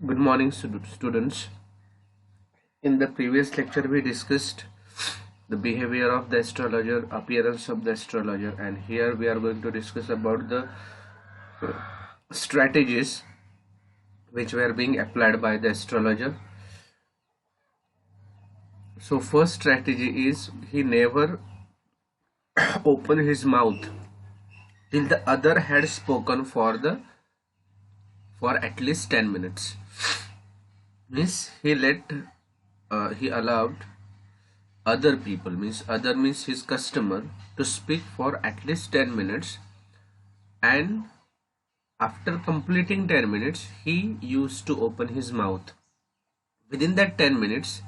Good morning, students. In the previous lecture, we discussed the behavior of the astrologer, appearance of the astrologer, and here we are going to discuss about the strategies which were being applied by the astrologer. So, first strategy is he never opened his mouth till the other had spoken for at least 10 minutes. Means he allowed other people, means other means his customer, to speak for at least 10 minutes, and after completing 10 minutes he used to open his mouth. Within that 10 minutes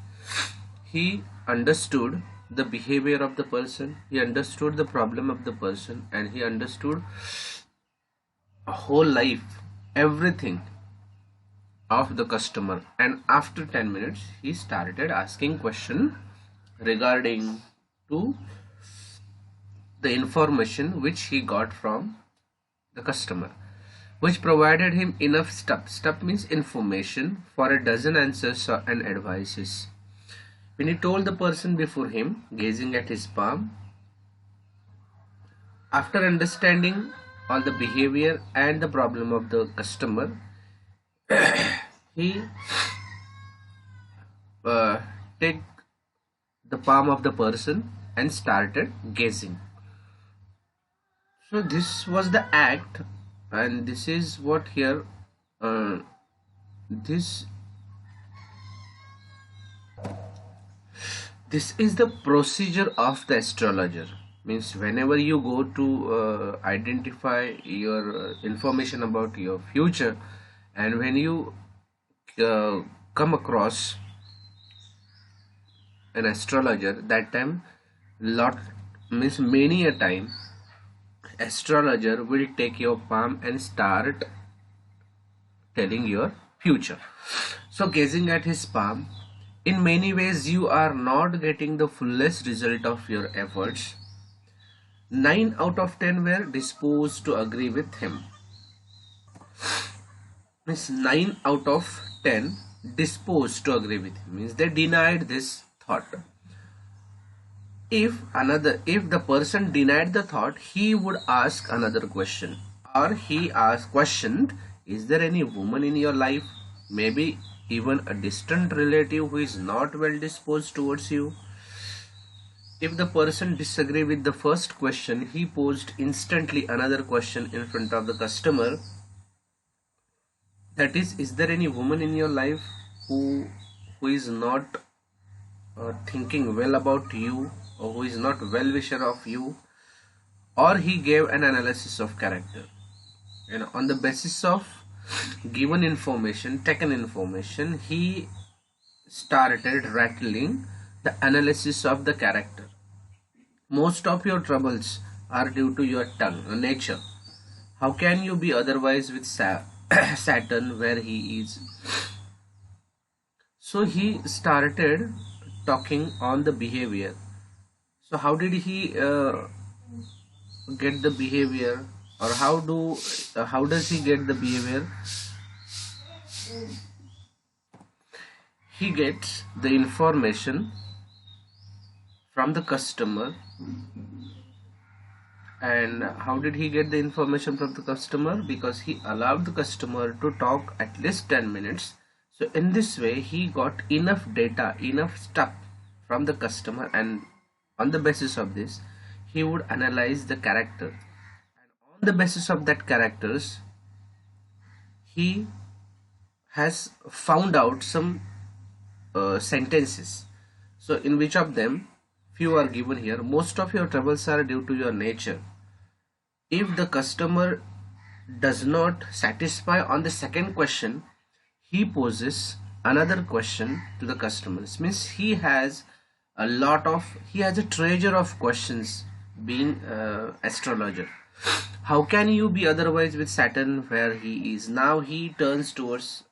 he understood the behavior of the person, he understood the problem of the person, and he understood a whole life, everything of the customer. And after 10 minutes he started asking question regarding to the information which he got from the customer, which provided him enough stuff. Stuff means information for a dozen answers and advices. When he told the person before him, gazing at his palm, after understanding all the behavior and the problem of the customer, he uh, take the palm of the person and started gazing. So this was the act, and this is what here this this is the procedure of the astrologer. Means whenever you go to identify your information about your future, and when you come across an astrologer, that time lot means many a time astrologer will take your palm and start telling your future. So gazing at his palm, in many ways you are not getting the fullest result of your efforts. 9 out of 10 were disposed to agree with him. Means 9 out of 10 disposed to agree with him, means they denied this thought. If the person denied the thought, he would ask another question, or he questioned, is there any woman in your life, maybe even a distant relative, who is not well disposed towards you? If the person disagreed with the first question, he posed instantly another question in front of the customer, that is there any woman in your life who is not thinking well about you, or who is not well wisher of you? Or he gave an analysis of character, and on the basis of given information, taken information, he started rattling the analysis of the character. Most of your troubles are due to your tongue, nature. How can you be otherwise with Saturn where he is? So he started talking on the behavior. So how did he get the behavior, or how does he get the behavior? He gets the information from the customer. And how did he get the information from the customer? Because he allowed the customer to talk at least 10 minutes. So in this way he got enough data, enough stuff from the customer, and on the basis of this he would analyze the character, and on the basis of that characters he has found out some sentences. So in which of them, few are given here. Most of your troubles are due to your nature. If the customer does not satisfy on the second question, he poses another question to the customers. Means he has a treasure of questions, being astrologer. How can you be otherwise with Saturn where he is? Now he turns towards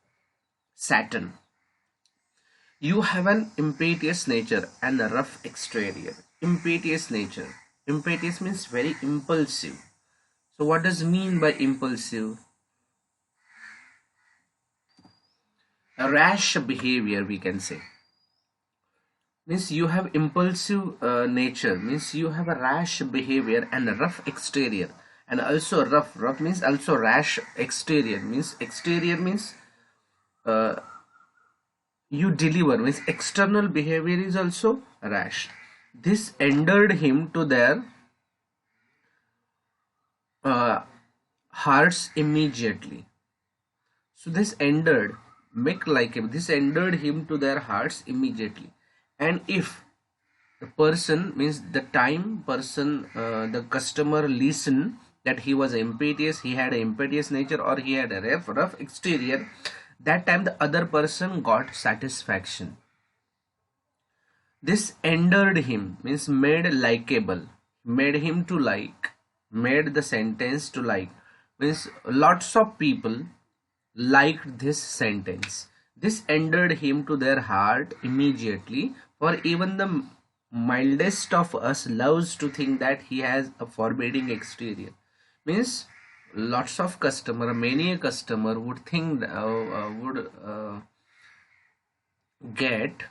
Saturn. You have an impetuous nature and a rough exterior. Impetuous nature. Impetuous means very impulsive. So what does mean by impulsive? rash behavior, we can say. Means you have impulsive nature, means you have a rash behavior and a rough exterior. And also rough means also rash exterior, means exterior means uh, you deliver, means external behavior is also rash. This endeared him to their uh, hearts immediately. So this endeared, make like him, this endeared him to their hearts immediately. And if the person, means the time person, the customer listen that he was impetuous, he had an impetuous nature, or he had a rough exterior, that time the other person got satisfaction. This endeared him means made likable, made him to like, made the sentence to like, means lots of people liked this sentence. This endeared him to their heart immediately, for even the mildest of us loves to think that he has a forbidding exterior. Means lots of customer, many a customer would think, would get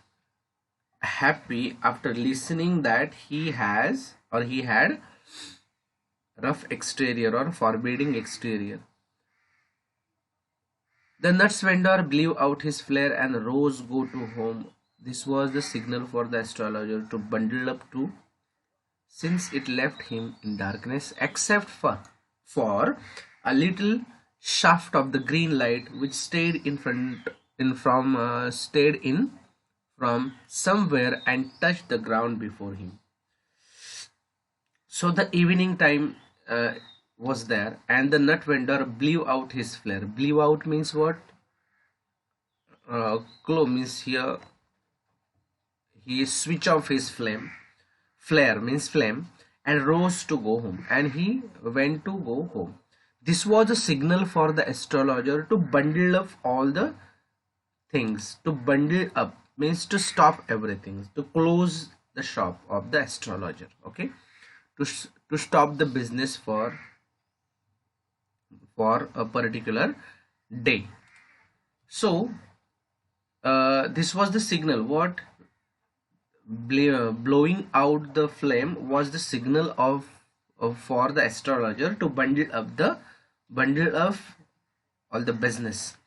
happy after listening that he has or he had rough exterior or forbidding exterior. The nuts vendor blew out his flare and rose go to home. This was the signal for the astrologer to bundle up too, since it left him in darkness except for a little shaft of the green light which stayed in from somewhere and touched the ground before him. So the evening time was there, and the nut vendor blew out his flare. Blew out means what? Glow means here he switch off his flare means flame, and rose to go home, and he went to go home. This was a signal for the astrologer to bundle up all the things. To bundle up means to stop everything, to close the shop of the astrologer, okay, to stop the business for a particular day. So this was the signal. What? Blowing out the flame was the signal of for the astrologer to bundle up all the business,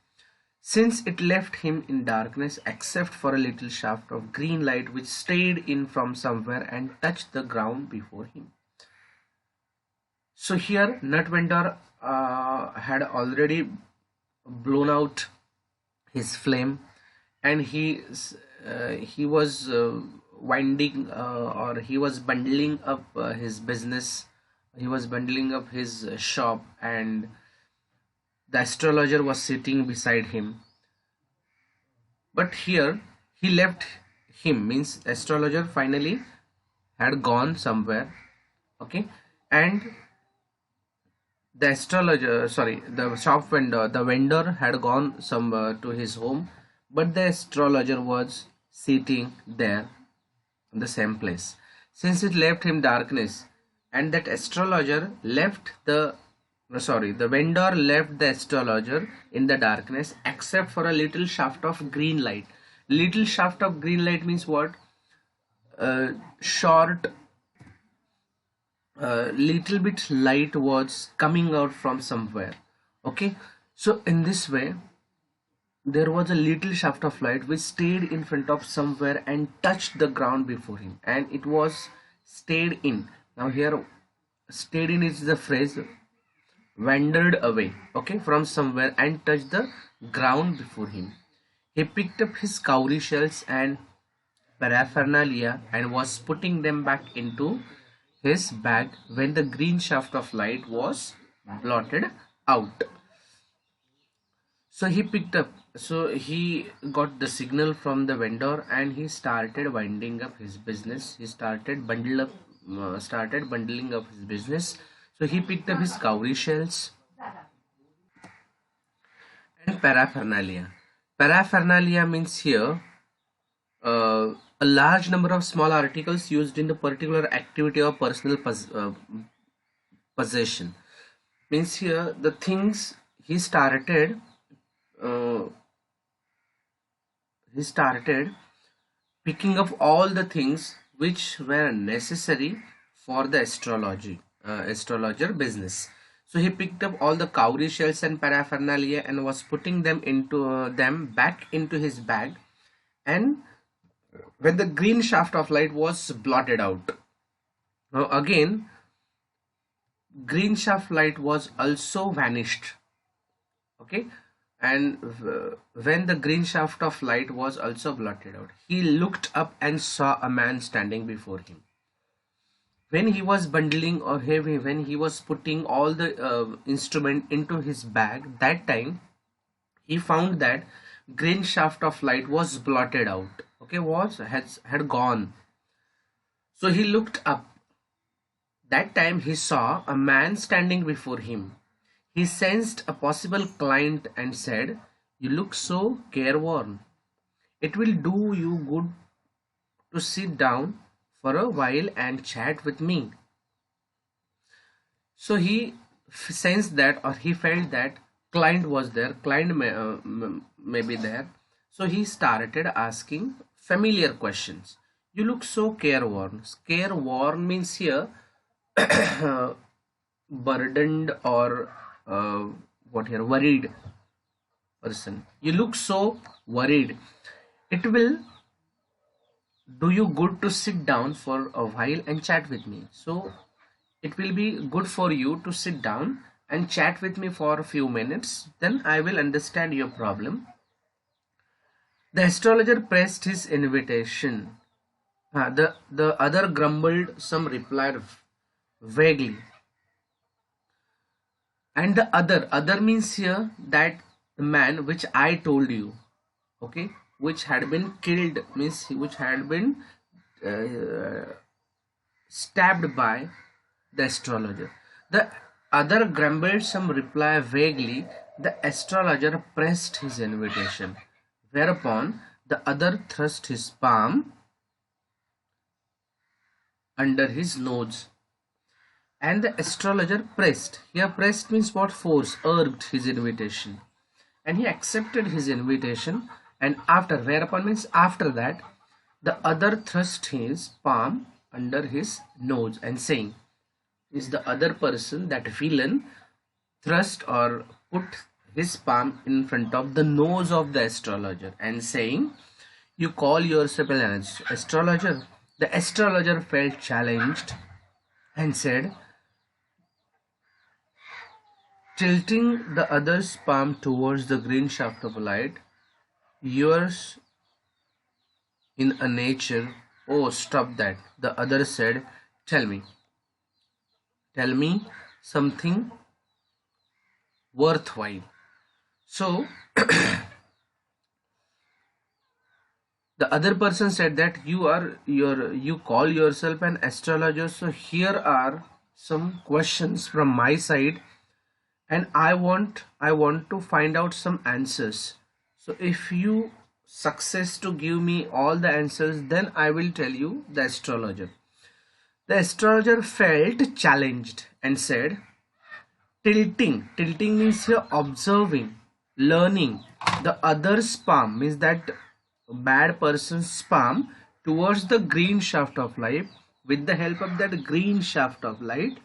since it left him in darkness except for a little shaft of green light which stayed in from somewhere and touched the ground before him. So here nut vendor had already blown out his flame, and he was winding or he was bundling up his business, he was bundling up his shop, and the astrologer was sitting beside him. But here he left him, means astrologer finally had gone somewhere, okay, and the astrologer, sorry, the shop vendor, the vendor had gone some to his home, but the astrologer was sitting there in the same place, since it left him darkness. And that astrologer left the vendor left the astrologer in the darkness except for a little shaft of green light. Little shaft of green light means what? Short, little bit light was coming out from somewhere, okay. So in this way there was a little shaft of light which stayed in front of somewhere and touched the ground before him, and it was stayed in. Now here stayed in is the phrase wandered away, okay, from somewhere and touched the ground before him. He picked up his cowrie shells and paraphernalia and was putting them back into his bag when the green shaft of light was blotted out. So he got the signal from the vendor, and he started winding up his business. He started bundling up his business. So he picked up his cowrie shells and paraphernalia. Paraphernalia means here a large number of small articles used in the particular activity or personal possession. Means here the things he started uh, he started picking up all the things which were necessary for the astrologer business. So he picked up all the cowrie shells and paraphernalia and was putting them into them back into his bag. And when the green shaft of light was blotted out, now again green shaft light was also vanished. Okay, and when the green shaft of light was also blotted out, he looked up and saw a man standing before him. When he was bundling, or when he was putting all the instrument into his bag, that time he found that green shaft of light was blotted out. Okay, was had gone. So he looked up. That time he saw a man standing before him. He sensed a possible client and said, "You look so careworn. It will do you good to sit down for a while and chat with me." So he sensed that, or he felt that client was there, client may be there. So he started asking familiar questions. "You look so careworn." Careworn means here burdened, or what here, worried person. "You look so worried. It will do you good to sit down for a while and chat with me." So it will be good for you to sit down and chat with me for a few minutes, then I will understand your problem. The astrologer pressed his invitation. The other grumbled some, replied vaguely. And the other means here that the man which I told you, okay, which had been killed, means which had been uh, stabbed by the astrologer. The other grumbled some, reply vaguely. The astrologer pressed his invitation, whereupon the other thrust his palm under his nose. And the astrologer pressed. Here pressed means what? Force, urged his invitation. And he accepted his invitation, and whereupon means after that, the other thrust his palm under his nose, and saying, is the other person, that villain, thrust or put his palm in front of the nose of the astrologer and saying, "You call yourself an astrologer?" The astrologer felt challenged and said, tilting the other's palm towards the green shaft of light, "Yours in a nature." "Oh, stop that," the other said. Tell me something worthwhile." So the other person said that you call yourself an astrologer, so here are some questions from my side, and I want to find out some answers. So if you success to give me all the answers, then I will tell you the astrologer. The astrologer felt challenged and said, tilting means here observing, learning the other's palm, means that bad person's palm towards the green shaft of light, with the help of that green shaft of light.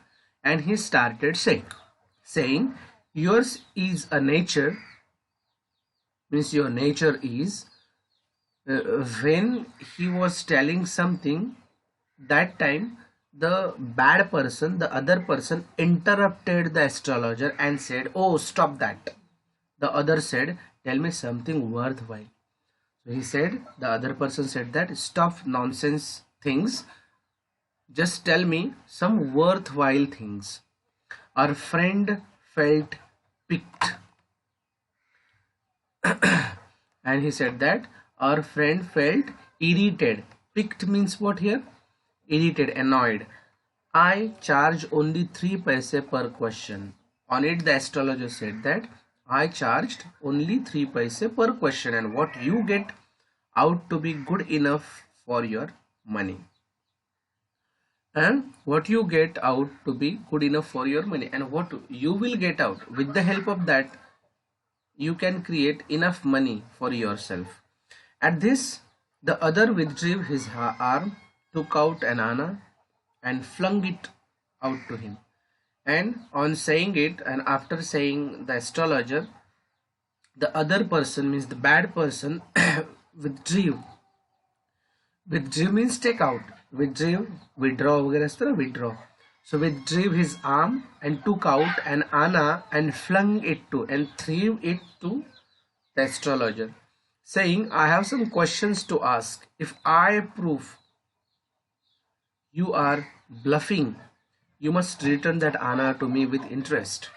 And he started saying, "Yours is a nature," means your nature is. When he was telling something, that time the bad person, the other person, interrupted the astrologer and said, "Oh, stop that." The other said, "Tell me something worthwhile." So he said, the other person said that, "Stop nonsense things. Just tell me some worthwhile things." Our friend felt piqued. And he said that our friend felt irritated. Piqued means what here? Irritated, annoyed. "I charge only 3 paise per question." On it, the astrologer said that I charged only 3 paise per question, and what you get out to be good enough for your money. And what you get out to be good enough for your money, and what you will get out, with the help of that, you can create enough money for yourself. At this, the other withdrew his arm, took out an anna, and flung it out to him. And on saying it, and after saying the astrologer, the other person, means the bad person, withdrew. Withdrew means take out. Withdrew, withdraw, withdraw. So withdrew his arm and took out an anna and flung it to and threw it to the astrologer, saying, I have some questions to ask. If I prove you are bluffing, you must return that anna to me with interest.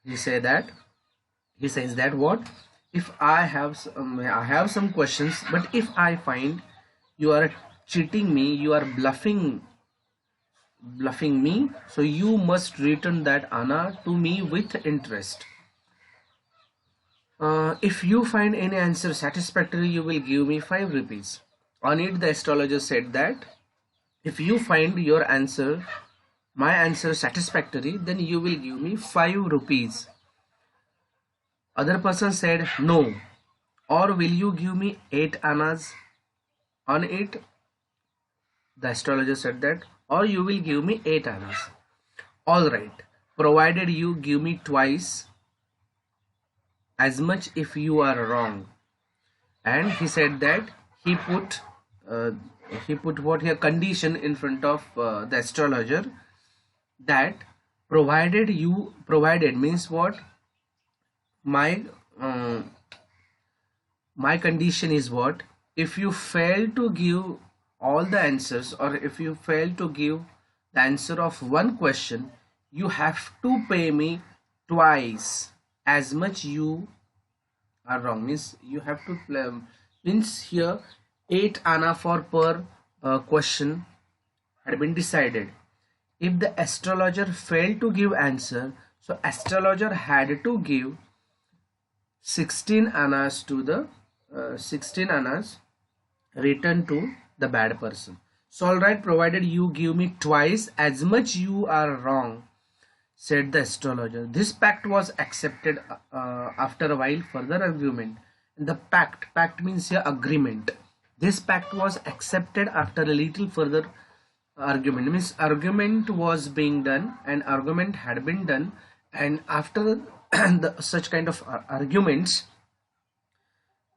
He says that what? If I have some questions, but if I find you are cheating me, you are bluffing me, so you must return that anna to me with interest. If you find any answer satisfactory, you will give me 5 rupees. On it, the astrologer said that if you find my answer satisfactory, then you will give me 5 rupees. Other person said no. Or will you give me 8 annas? On it, the astrologer said that, or you will give me 8 annas. All right, provided you give me twice as much if you are wrong. And he said that he put what here condition in front of the astrologer, that provided means what? My condition is what? If you fail to give all the answers, or if you fail to give the answer of one question, you have to pay me twice as much you are wrong. Means you have to means here 8 anna for per question had been decided. If the astrologer failed to give answer, so astrologer had to give 16 annas to the 16 annas return to the bad person. So alright, provided you give me twice as much you are wrong, said the astrologer. This pact was accepted after a while further argument. And the pact means here agreement. This pact was accepted after a little further argument. Means argument was being done, and argument had been done, and after such kind of arguments,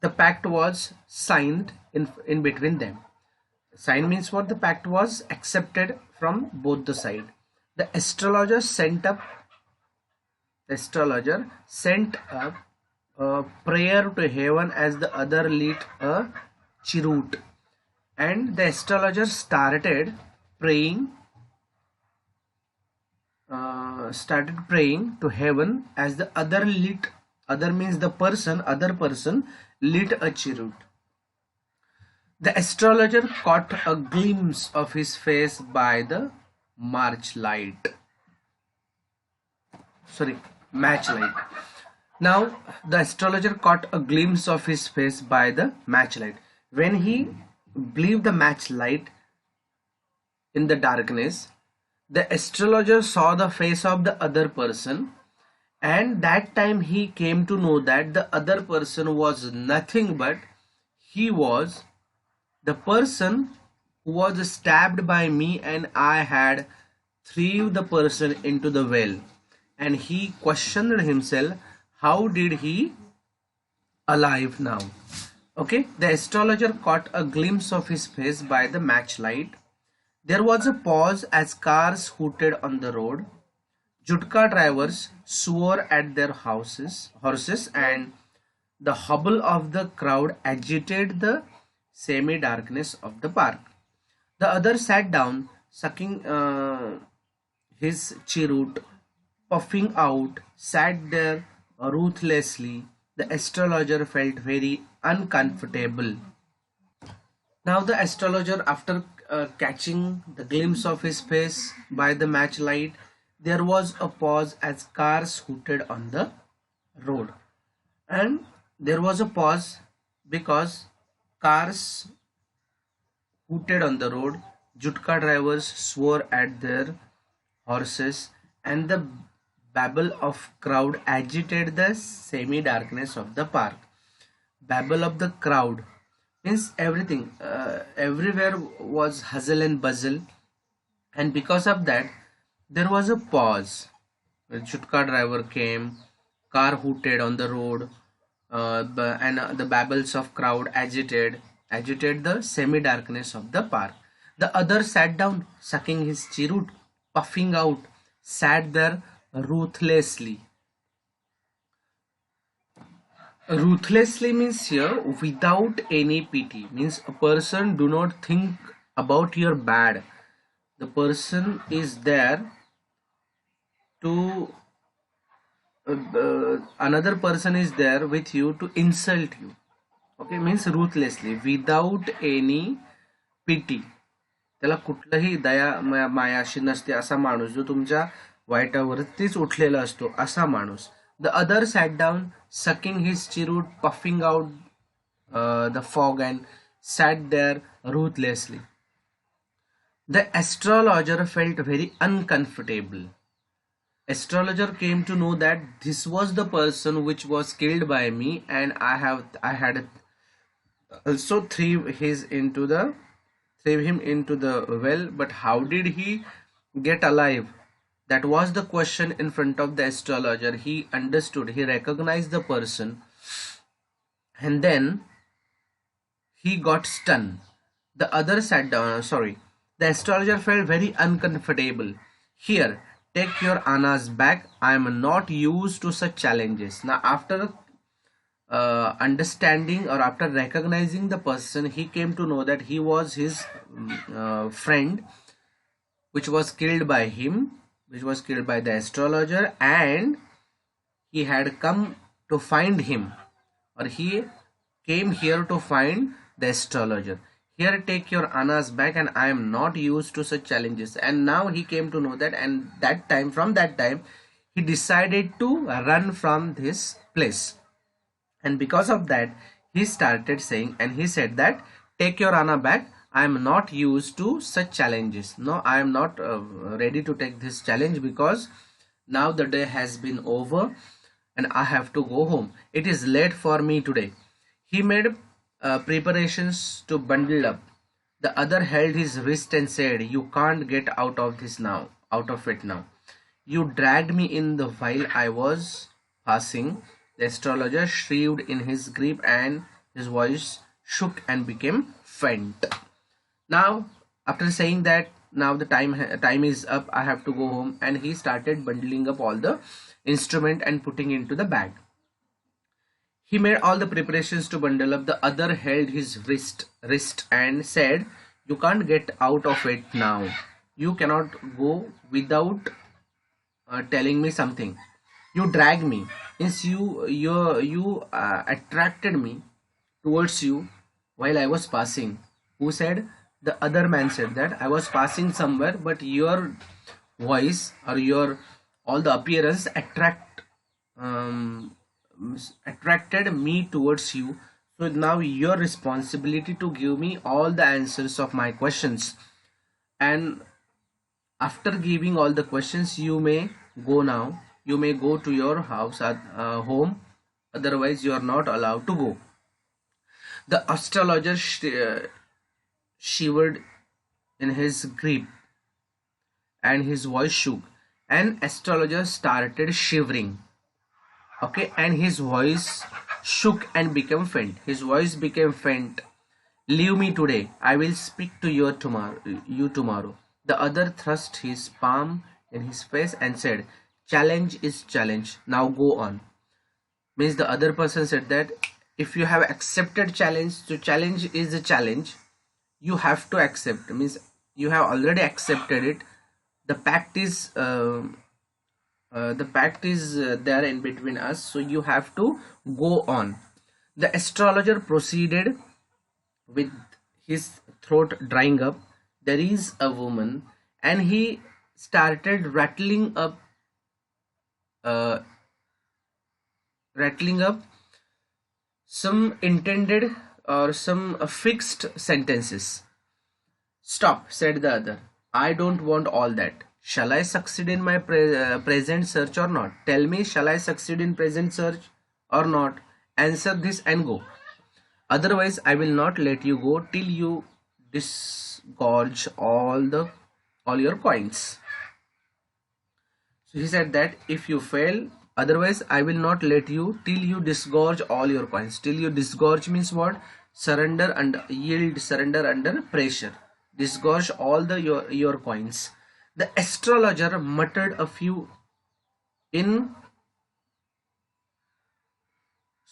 the pact was signed in between them. Sign means what? The pact was accepted from both the side. The astrologer sent up a prayer to heaven as the other lit a cheroot, and the astrologer started praying to heaven as the other means the other person lit a cheroot. The astrologer caught a glimpse of his face by the match light. Now the astrologer caught a glimpse of his face by the match light. When he blew the match light in the darkness, the astrologer saw the face of the other person, and that time he came to know that the other person was nothing but he was the person who was stabbed by me, and I had threw the person into the well. And he questioned himself, how did he alive now? Okay, the astrologer caught a glimpse of his face by the match light. There was a pause as cars hooted on the road. Jutka drivers swore at their horses, and the hubble of the crowd agitated the semi-darkness of the park. The other sat down, sucking his cheroot, puffing out, sat there ruthlessly. The astrologer felt very uncomfortable. Now the astrologer, after catching the glimpse of his face by the match light, there was a pause as cars hooted on the road. And there was a pause because cars hooted on the road, Jutka drivers swore at their horses, and the babble of crowd agitated the semi-darkness of the park. babble of the crowd means everything, everywhere was hustle and bustle, and because of that there was a pause. The chutka driver came, car hooted on the road, and the babbles of crowd agitate the semi-darkness of the park. The other sat down, sucking his cheroot, puffing out, sat there ruthlessly. Ruthlessly means here without any pity, means a person do not think about your bad. The person is there to another person is there with you to insult you. Okay, means ruthlessly without any pity. त्याला कुठलंही दया मायाशी नसते असा माणूस, जो तुमच्या वाईटावरतीच उठलेला असतो असा माणूस. The other sat down sucking his cheroot, puffing out the fog and sat there ruthlessly. The astrologer felt very uncomfortable. Astrologer came to know that this was the person which was killed by me, and I had also threw him into the well. But how did he get alive? That was the question in front of the astrologer. He understood, he recognized the person, and then he got stunned. The other sat down. Sorry, the astrologer felt very uncomfortable. Here, take your Anna's back. I am not used to such challenges. Now, after understanding or after recognizing the person, he came to know that he was his friend, which was killed by him, which was killed by the astrologer, and he had come to find him, or he came here to find the astrologer. Here, take your Anna's back, and I am not used to such challenges. And now he came to know that, and from that time, he decided to run from this place. And because of that, he started saying, and he said that, take your Anna back. I am not used to such challenges. No, I am not ready to take this challenge, because now the day has been over and I have to go home. It is late for me today. He made preparations to bundle up. The other held his wrist and said, you can't get out of it now. You dragged me in the while I was passing. The astrologer shrieked in his grip, and his voice shook and became faint. Now, after saying that, now the time is up, I have to go home, and he started bundling up all the instrument and putting into the bag. He made all the preparations to bundle up. The other held his wrist and said, you can't get out of it now. You cannot go without telling me something. You drag me, means you attracted me towards you while I was passing. Who said? The other man said that I was passing somewhere, but your voice or your all the appearance attracted me towards you. So now your responsibility to give me all the answers of my questions, and after giving all the questions, you may go now. You may go to your house at home, otherwise you are not allowed to go. The astrologer shivered in his grip, and his voice shook, and astrologer started shivering. Okay, and his voice shook and became faint. His voice became faint. Leave me today. I will speak to you tomorrow. The other thrust his palm in his face and said, challenge is challenge. Now go on. Means the other person said that if you have accepted challenge, so challenge is a challenge. You have to accept. Means you have already accepted it. The pact is there in between us, so you have to go on. The astrologer proceeded with his throat drying up. There is a woman, and he started rattling up some intended or some fixed sentences. Stop, said the other. I don't want all that. Shall I succeed in my present search or not? Tell me, shall I succeed in present search or not? Answer this and go. Otherwise I will not let you go till you disgorge all your coins. So he said that if you fail, otherwise I will not let you till you disgorge all your coins. Till you disgorge means what? Surrender and yield, surrender under pressure. Disgorge all your coins. The astrologer muttered a few in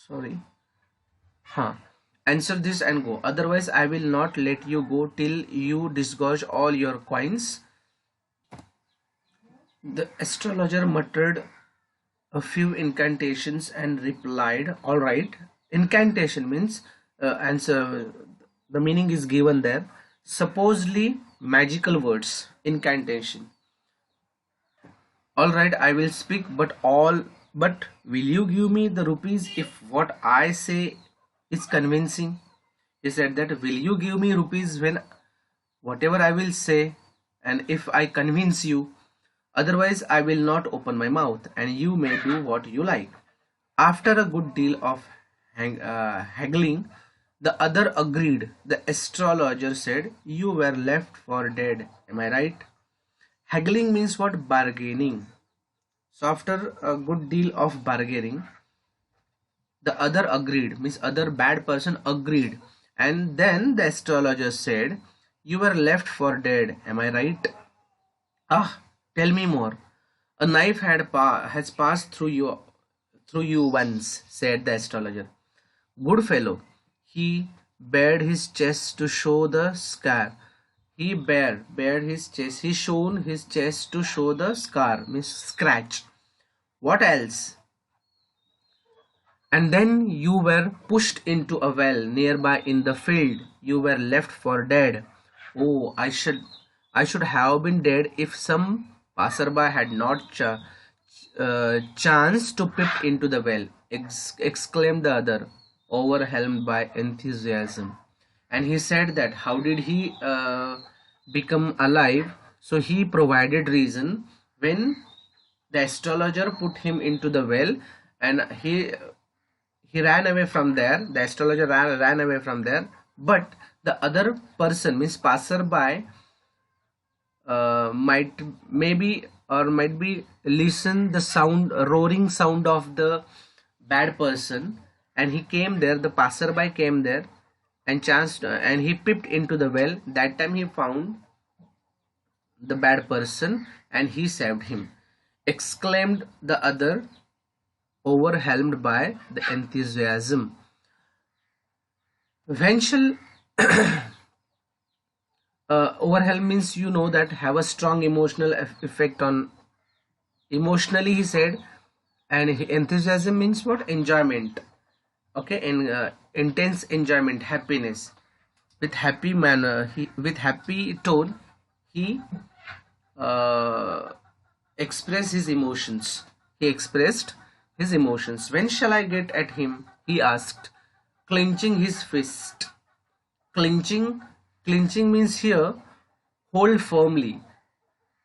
sorry huh answer this and go. Otherwise I will not let you go till you disgorge all your coins. The astrologer muttered a few incantations and replied, all right. Incantation means answer, the meaning is given there, supposedly magical words. Incantation. All right, I will speak, but will you give me the rupees if what I say is convincing? He said that, will you give me rupees when whatever I will say, and if I convince you? Otherwise I will not open my mouth, and you may do what you like. After a good deal of haggling, the other agreed. The astrologer said, you were left for dead. Am I right? Haggling means what? Bargaining. So after a good deal of bargaining, the other agreed, means other bad person agreed. And then the astrologer said, you were left for dead. Am I right? Ah, tell me more. A knife has passed through you once, said the astrologer. Good fellow. He bared his chest to show the scar. He bared his chest. He shown his chest to show the scar, means scratch. What else? And then you were pushed into a well nearby in the field. You were left for dead. Oh, I should have been dead if some passerby had not chanced to peep into the well, exclaimed the other, overwhelmed by enthusiasm. And he said that how did he become alive? So he provided reason. When the astrologer put him into the well, and he ran away from there. The astrologer ran away from there, but the other person, means passerby, might be listen the sound, roaring sound of the bad person, and he came there. The passerby came there and chanced, and he peeped into the well. That time he found the bad person and he saved him, exclaimed the other, overwhelmed by the enthusiasm. When shall overwhelm means, you know, that have a strong emotional effect on emotionally, he said. And enthusiasm means what? Enjoyment. Okay, in intense enjoyment, happiness. With happy manner, with happy tone, he expressed his emotions. He expressed his emotions. When shall I get at him? He asked, clenching his fist. Clenching means here hold firmly.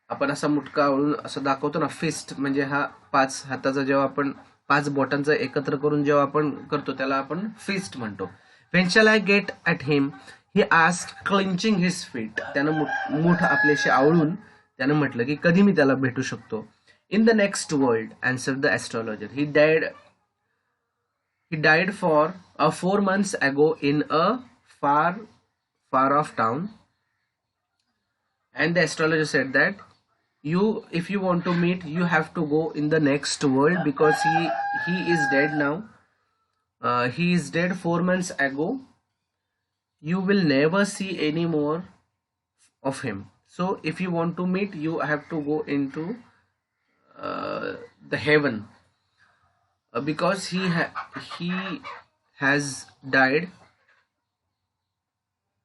आपण असा मुटका वळून असं दाखवतो ना, fist म्हणजे हा पाच हाताचा, जेव्हा आपण पाच बोटांचा एकत्र करून जेव्हा आपण करतो त्याला आपण फिस्ट म्हणतो. When shall I get at him? He asked, clenching his feet. त्यानं मूठ आपल्याशी आवळून त्यानं म्हटलं की कधी मी त्याला भेटू शकतो. In the next world, answered the astrologer. He died for 4 months ago in a far off town. And the astrologer said that if you want to meet, you have to go in the next world, because he is dead now. He is dead 4 months ago. You will never see any more of him. So if you want to meet, you have to go into the heaven, because he has died.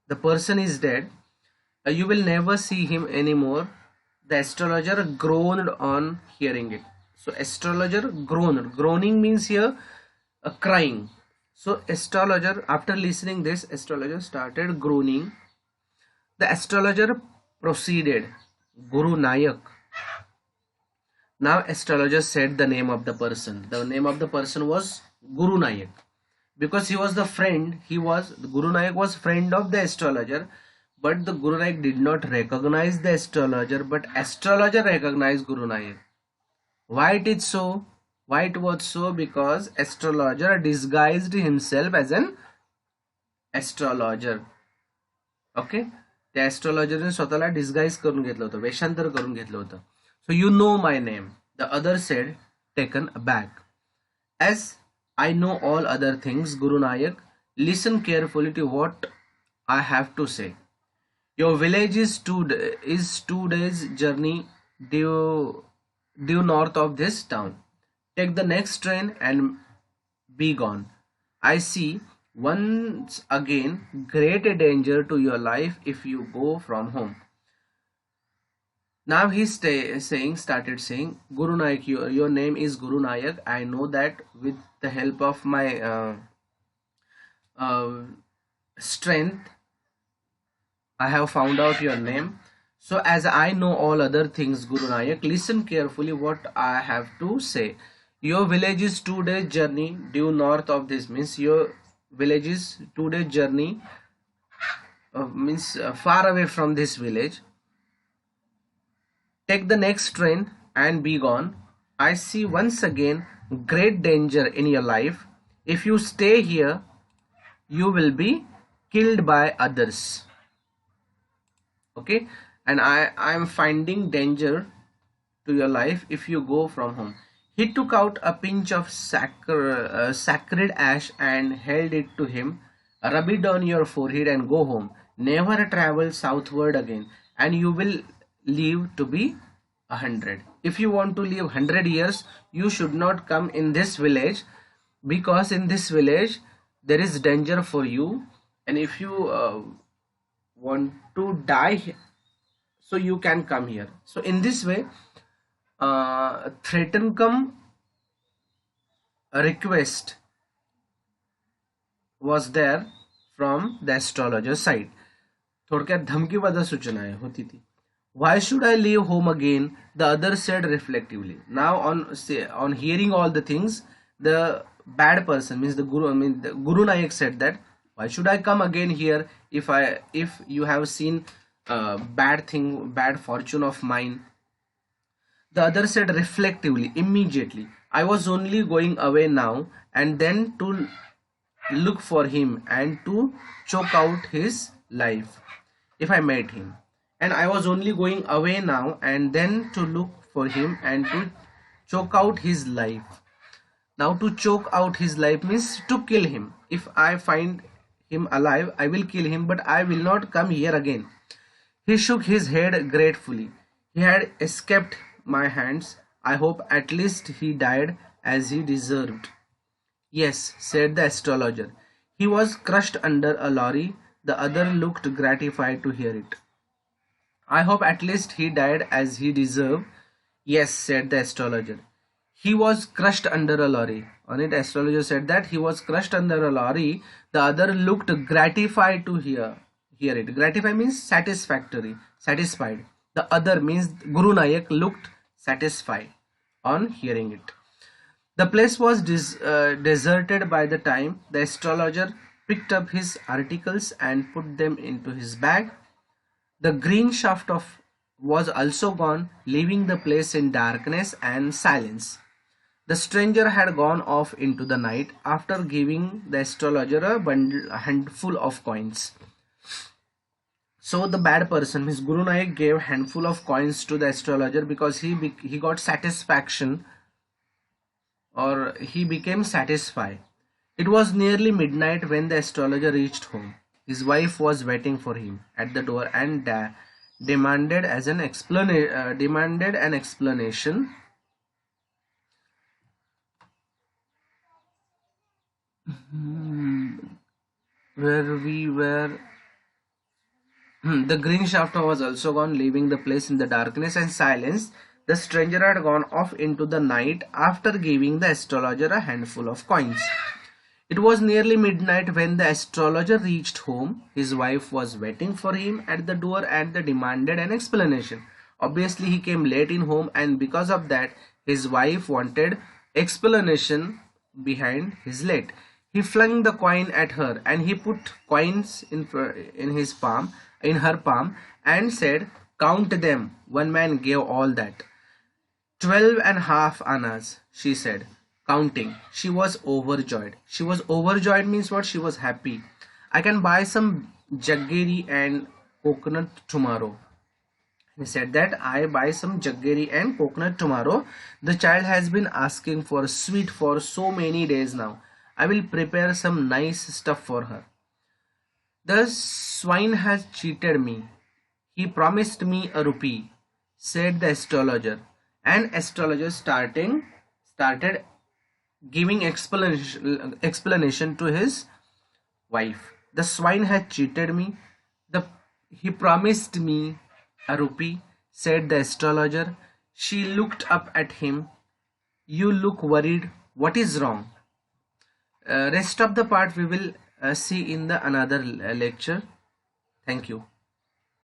The person is dead. You will never see him anymore. The astrologer groaned on hearing it. So astrologer groaned. Groaning means here crying. So astrologer, after listening this, astrologer started groaning. The astrologer proceeded, Guru Nayak. Now astrologer said the name of the person. The name of the person was Guru Nayak. because he was the friend. Guru Nanak was friend of the astrologer, but the Guru Nanak did not recognize the astrologer, but astrologer recognized Guru Nanak. Why it is so? Why it was so? Because astrologer disguised himself as an astrologer. Okay, त्या ॲस्ट्रॉलॉजरने स्वतःला disguise करून घेतलं होतं, वेषांतर करून घेतलं होतं. So you know my name, the other said, taken back. As I know all other things, Guru Nayak, listen carefully to what I have to say. Your village is 2 days journey due north of this town. Take the next train and be gone. I see once again great danger to your life if you go from home. Now he started saying, Guru Nayak, your name is Guru Nayak. I know that with the help of my strength, I have found out your name. So as I know all other things, Guru Nayak, listen carefully what I have to say. Your village is 2 days journey due north of this. Means your village is 2 days journey, means far away from this village. Take the next train and be gone. I see once again great danger in your life. If you stay here, you will be killed by others. Okay, and I am finding danger to your life if you go from home. He took out a pinch of sacred ash and held it to him. Rub it on your forehead and go home. Never travel southward again, and you will live to be 100. If you want to live 100 years, you should not come in this village, because in this village there is danger for you, and if you want to die, so you can come here. So in this way, threaten come a request was there from the astrologer side. थोडक्यात धमकीवाद सूचना होती थी. Why should I leave home again? The other said reflectively. Now on hearing all the things, the bad person, means the Guru Nayak said that, why should I come again here if you have seen bad fortune of mine? The other said reflectively, immediately, I was only going away now and then to look for him and to choke out his life if I met him. And I was only going away now and then to look for him and to choke out his life. Now to choke out his life means to kill him. If I find him alive, I will kill him, but I will not come here again. He shook his head gratefully. He had escaped my hands. I hope at least he died as he deserved. Yes, said the astrologer. He was crushed under a lorry. The other looked gratified to hear it. I hope at least he died as he deserved. Yes, said the astrologer. He was crushed under a lorry. On it, astrologer said that he was crushed under a lorry. The other looked gratified to hear it. Gratify means satisfactory, satisfied. The other means Guru Nayak looked satisfied on hearing it. The place was deserted by the time the astrologer picked up his articles and put them into his bag. The green shaft was also gone, leaving the place in darkness and silence. The stranger had gone off into the night after giving the astrologer a handful of coins. So the bad person, Miss Guru Nayak, gave handful of coins to the astrologer because he got satisfaction, or he became satisfied. It was nearly midnight when the astrologer reached home. His wife was waiting for him at the door and demanded an explanation. Where we were. The green shaft was also gone, leaving the place in the darkness and silence. The stranger had gone off into the night after giving the astrologer a handful of coins. It was nearly midnight when the astrologer reached home. His wife was waiting for him at the door and demanded an explanation. Obviously, he came late in home, and because of that, his wife wanted explanation behind his late. He flung the coin at her, and he put coins in her palm, and said, "Count them." One man gave all that. 12.5 annas, she said, counting. She was overjoyed. She was overjoyed means what? She was happy. "I can buy some jaggery and coconut tomorrow." He said that I buy some jaggery and coconut tomorrow. The child has been asking for sweet for so many days now. I will prepare some nice stuff for her. "The swine has cheated me. He promised me a rupee," said the astrologer. And astrologer started giving explanation to his wife. "The swine had cheated me. The He promised me a rupee," said the astrologer. She looked up at him. "You look worried. What is wrong?" Rest of the part we will see in the another lecture. Thank you.